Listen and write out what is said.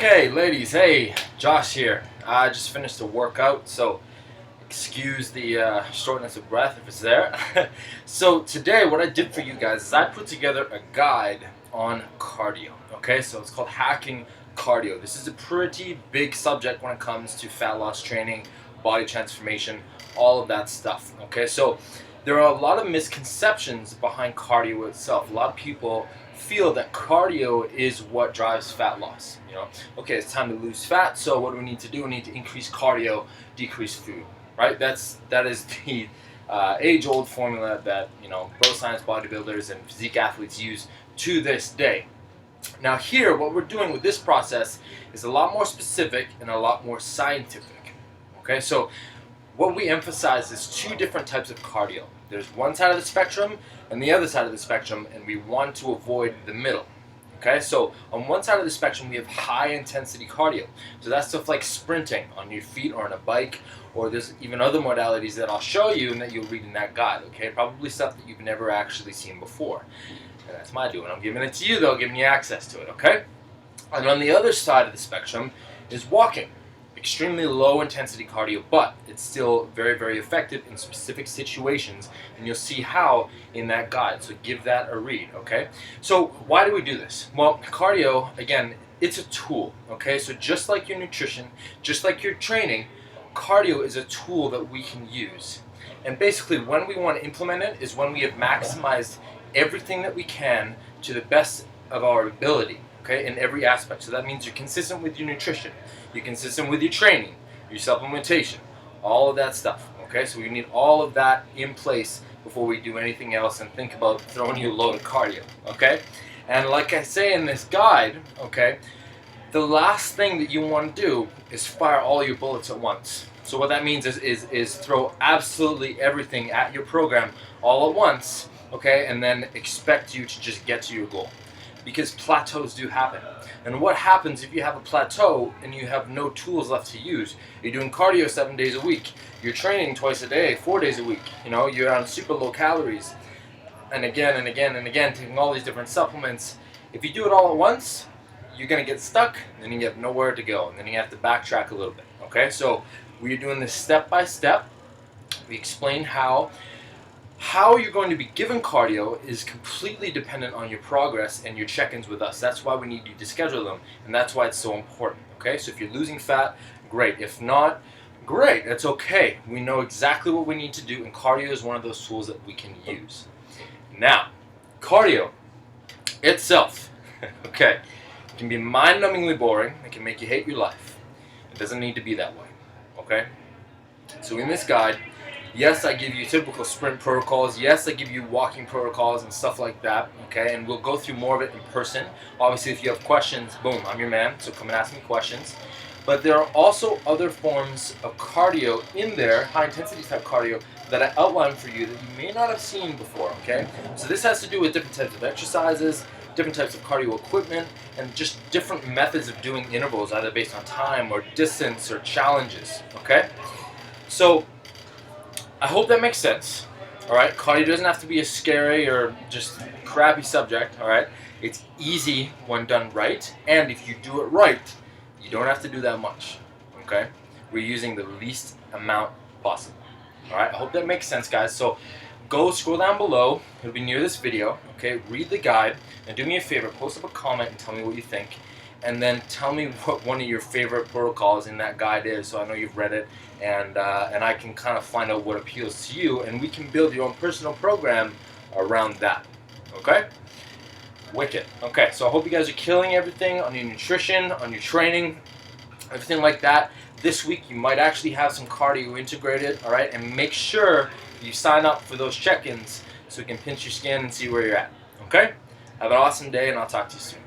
Okay, ladies, hey, Josh here. I just finished a workout, so excuse the shortness of breath if it's there. So today, what I did for you guys is I put together a guide on cardio. Okay, so it's called Hacking Cardio. This is a pretty big subject when it comes to fat loss training, body transformation, all of that stuff. Okay, so there are a lot of misconceptions behind cardio itself. A lot of people feel that cardio is what drives fat loss. Okay, it's time to lose fat, so what do we need to do? We need to increase cardio, decrease food, right? That is the age-old formula that pro science bodybuilders and physique athletes use to this day. Now here, what we're doing with this process is a lot more specific and a lot more scientific. Okay, so what we emphasize is two different types of cardio. There's one side of the spectrum and the other side of the spectrum, and we want to avoid the middle. Okay, so on one side of the spectrum we have high intensity cardio. So that's stuff like sprinting on your feet or on a bike, or there's even other modalities that I'll show you and that you'll read in that guide. Okay, probably stuff that you've never actually seen before. And that's my doing. I'm giving it to you though, giving you access to it. Okay, and on the other side of the spectrum is walking. Extremely low intensity cardio, but it's still very, very effective in specific situations, and you'll see how in that guide, so give that a read. Okay, so why do we do this? Well, cardio, again, it's a tool. Okay, so just like your nutrition, just like your training, cardio is a tool that we can use, and basically when we want to implement it is when we have maximized everything that we can to the best of our ability. Okay, in every aspect. So that means you're consistent with your nutrition, you're consistent with your training, your supplementation, all of that stuff. Okay, so we need all of that in place before we do anything else and think about throwing you a load of cardio. Okay, and like I say in this guide, okay, the last thing that you want to do is fire all your bullets at once. So what that means is throw absolutely everything at your program all at once. Okay, and then expect you to just get to your goal. Because plateaus do happen. And what happens if you have a plateau and you have no tools left to use? You're doing cardio 7 days a week. You're training twice a day, 4 days a week. You're on super low calories. And again and again and again, taking all these different supplements. If you do it all at once, you're going to get stuck, and then you have nowhere to go. And then you have to backtrack a little bit. Okay, so we're doing this step by step. We explain how you're going to be given cardio is completely dependent on your progress and your check-ins with us. That's why we need you to schedule them, and that's why it's so important. Okay, so if you're losing fat, great. If not, great. That's okay. We know exactly what we need to do, and cardio is one of those tools that we can use. Now, cardio itself, okay, it can be mind-numbingly boring. It can make you hate your life. It doesn't need to be that way. Okay, so in this guide, yes, I give you typical sprint protocols. Yes, I give you walking protocols and stuff like that, okay? And we'll go through more of it in person. Obviously, if you have questions, boom, I'm your man, so come and ask me questions. But there are also other forms of cardio in there, high-intensity type cardio, that I outlined for you that you may not have seen before, okay? So this has to do with different types of exercises, different types of cardio equipment, and just different methods of doing intervals, either based on time or distance or challenges, okay? So I hope that makes sense. Alright, cardio doesn't have to be a scary or just crappy subject, alright? It's easy when done right, and if you do it right, you don't have to do that much, okay? We're using the least amount possible. Alright, I hope that makes sense, guys. So go scroll down below, it'll be near this video, okay? Read the guide, and do me a favor, post up a comment and tell me what you think. And then tell me what one of your favorite protocols in that guide is, so I know you've read it, and I can kind of find out what appeals to you, and we can build your own personal program around that. Okay? Wicked. Okay, so I hope you guys are killing everything on your nutrition, on your training, everything like that. This week you might actually have some cardio integrated, all right? And make sure you sign up for those check-ins so we can pinch your skin and see where you're at. Okay? Have an awesome day, and I'll talk to you soon.